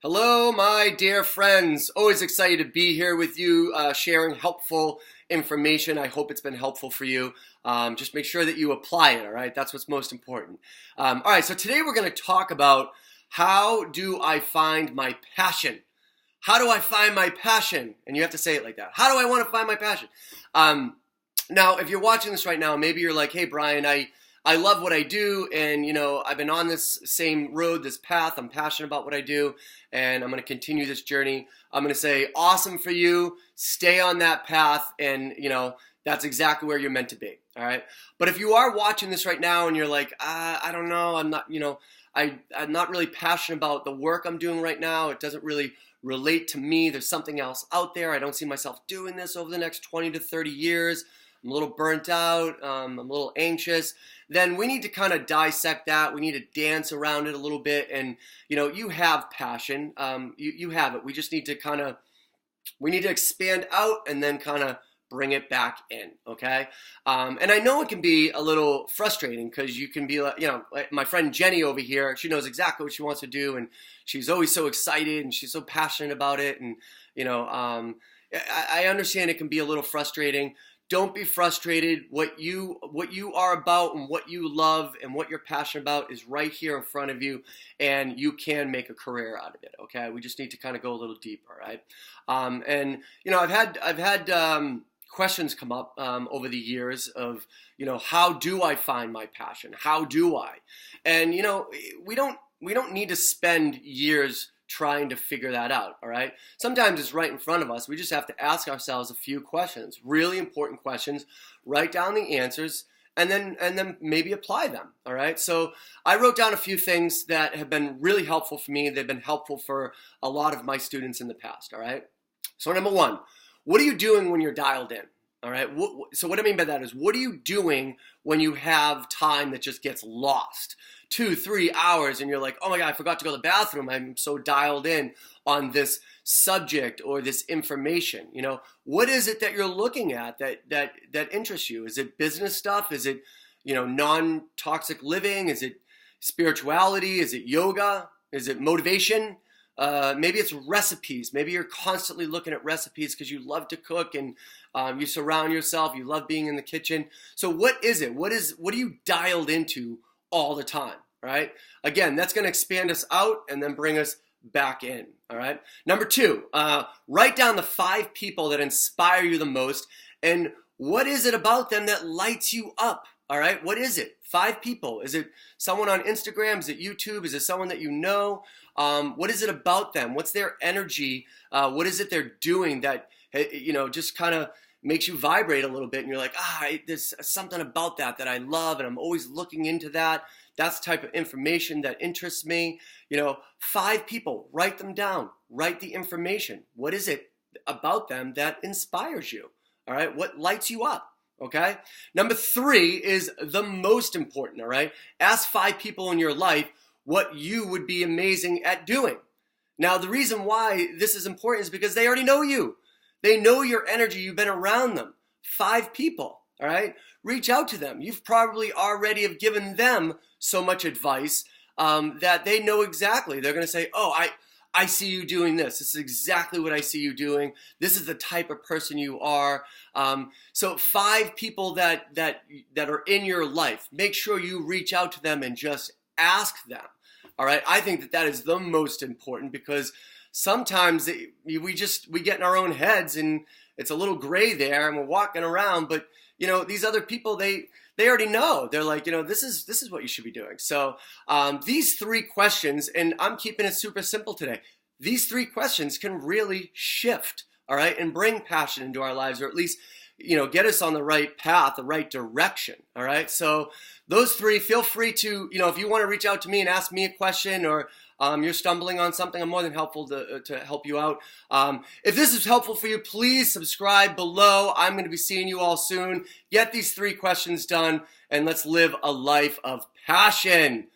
Hello, my dear friends. Always excited to be here with you, sharing helpful information. I hope it's been helpful for you. Just make sure that you apply it, all right? That's what's most important. All right, so today we're going to talk about how do I find my passion? How do I find my passion? And you have to say it like that. How do I want to find my passion? Now, if you're watching this right now, maybe you're like, hey, Brian, I love what I do, and I've been on this same road, this path. I'm passionate about what I do, and I'm going to continue this journey. I'm going to say, awesome for you. Stay on that path, and that's exactly where you're meant to be. All right. But if you are watching this right now and you're like, I don't know, I'm not, I'm not really passionate about the work I'm doing right now. It doesn't really relate to me. There's something else out there. I don't see myself doing this over the next 20 to 30 years. I'm a little burnt out. I'm a little anxious. Then we need to kind of dissect that. We need to dance around it a little bit. And, you have passion. You have it. We just need to we need to expand out and then kind of bring it back in. Okay. And I know it can be a little frustrating because you can be like my friend Jenny over here, she knows exactly what she wants to do. And she's always so excited and she's so passionate about it. And, I understand it can be a little frustrating. Don't be frustrated. What you are about and what you love and what you're passionate about is right here in front of you, and you can make a career out of it. Okay, we just need to kind of go a little deeper, right? And I've had questions come up over the years of how do I find my passion? How do I? And we don't need to spend years trying to figure that out, all right? Sometimes it's right in front of us. We just have to ask ourselves a few questions, really important questions, write down the answers, and then maybe apply them, all right? So I wrote down a few things that have been really helpful for me. They've been helpful for a lot of my students in the past, all right? So number one, what are you doing when you're dialed in? All right. So what I mean by that is, what are you doing when you have time that just gets lost? 2-3 hours and you're like, oh my God, I forgot to go to the bathroom. I'm so dialed in on this subject or this information. What is it that you're looking at that interests you? Is it business stuff? Is it, non-toxic living? Is it spirituality? Is it yoga? Is it motivation? Maybe it's recipes. Maybe you're constantly looking at recipes because you love to cook and you surround yourself. You love being in the kitchen. So what is it? What are you dialed into all the time? Right? Again, that's going to expand us out and then bring us back in. All right. Number two, write down the 5 people that inspire you the most, and what is it about them that lights you up? All right. What is it? 5 people. Is it someone on Instagram? Is it YouTube? Is it someone that you know? What is it about them? What's their energy? What is it they're doing that, just kind of makes you vibrate a little bit? And you're like, there's something about that I love, and I'm always looking into that. That's the type of information that interests me. 5 people, write them down. Write the information. What is it about them that inspires you? All right. What lights you up? Okay. Number 3 is the most important. All right. Ask 5 people in your life what you would be amazing at doing. Now, the reason why this is important is because they already know you. They know your energy. You've been around them. 5 people. All right. Reach out to them. You've probably already have given them so much advice that they know exactly. They're going to say, oh, I see you doing this. This is exactly what I see you doing. This is the type of person you are. So 5 people that are in your life, make sure you reach out to them and just ask them. All right. I think that is the most important, because sometimes we get in our own heads and it's a little gray there and we're walking around, but these other people, they already know. They're like, this is what you should be doing. So these 3 questions, and I'm keeping it super simple today. These 3 questions can really shift, all right, and bring passion into our lives, or at least, get us on the right path, the right direction. All right. So those 3, feel free to, if you want to reach out to me and ask me a question, or you're stumbling on something, I'm more than helpful to help you out. If this is helpful for you, please subscribe below. I'm going to be seeing you all soon. Get these 3 questions done, and let's live a life of passion.